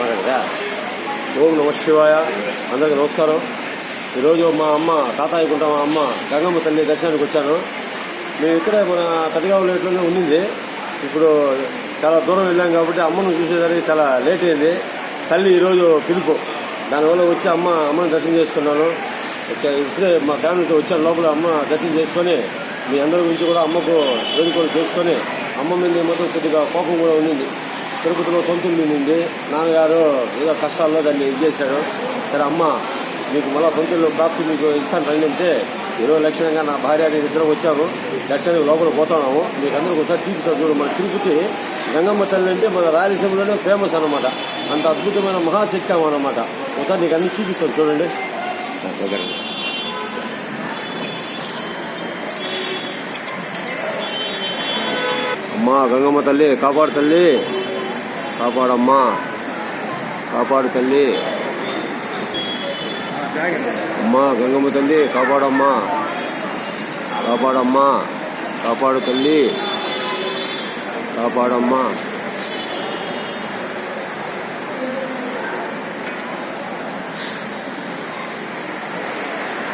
మాట్లాడదా? ఓం నమ శివాయ. అందరికీ నమస్కారం. ఈరోజు మా అమ్మ తాతాయికుంటా మా అమ్మ గంగమ్మ తల్లి దర్శనానికి వచ్చాను. మేము ఇక్కడే మన పెద్దగావులేట్లోనే ఉండింది. ఇప్పుడు చాలా దూరం వెళ్ళాం కాబట్టి అమ్మను చూసేసరికి చాలా లేట్ అయింది. తల్లి ఈరోజు పిలుపు, దానివల్ల వచ్చి అమ్మని దర్శనం చేసుకున్నాను. ఇప్పుడే మా ఫ్యామిలీతో వచ్చాను. లోపల అమ్మ దర్శనం చేసుకొని మీ అందరి గురించి కూడా అమ్మకు వేడుకలు చేసుకొని, అమ్మ మీద మొత్తం కొద్దిగా కోపం కూడా ఉండింది. తిరుపతిలో సొంతలు ఉండింది. నాన్నగారు ఏదో కష్టాల్లో దాన్ని ఇది చేశాడు. సరే అమ్మ మీకు మళ్ళీ సొంతలు ప్రాప్తి మీకు ఇస్తాను రండి అంటే, ఈరోజు లక్షణంగా నా భార్య నేను ఇద్దరం వచ్చాము. దర్శనానికి లోపల పోతున్నాము. మీకు అందరికి ఒకసారి చూపిస్తాను చూడు. మన తిరుపతి గంగమ్మ తల్లి అంటే మన రాయలసీమలోనే ఫేమస్ అనమాట. అంత అద్భుతమైన మహాశక్తి అనమాట. ఒకసారి నీకు అన్ని చూపిస్తాను చూడండి. అమ్మా గంగమ్మ తల్లి కాపాడు తల్లి, కాపాడమ్మా, కాపాడు తల్లి. అమ్మా గంగమ్మ తల్లి కాపాడమ్మా, కాపాడమ్మా, కాపాడు తల్లి, కాపాడమ్మా.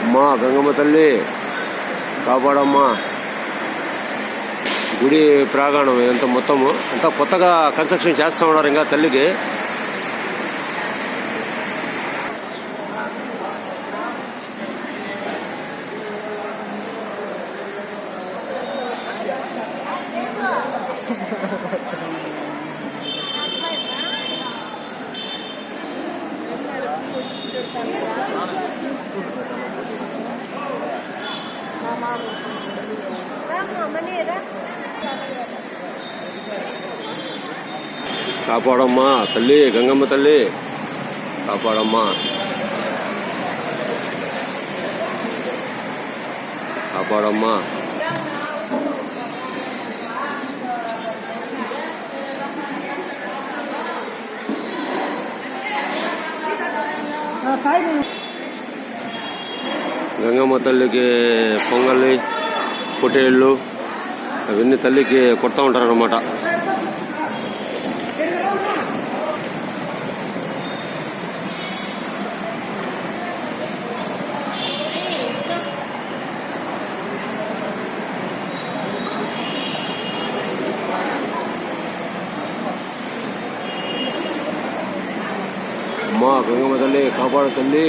అమ్మా గంగమ్మ తల్లి కాపాడమ్మా. గుడి ప్రాంగణం ఇదంతా మొత్తము అంతా కొత్తగా కన్స్ట్రక్షన్ చేస్తూ ఉన్నారు ఇంకా తల్లికి. కాపాడమ్మా తల్లి గంగమ్మ తల్లి, కాపాడమ్మా, కాపాడమ్మా. గంగమ్మ తల్లికి పొంగలి, పొట్టేళ్ళు అవన్నీ తల్లికి కొడతా ఉంటారన్నమాట. అమ్మా గంగమ్మ తల్లి కాపాడు తల్లి.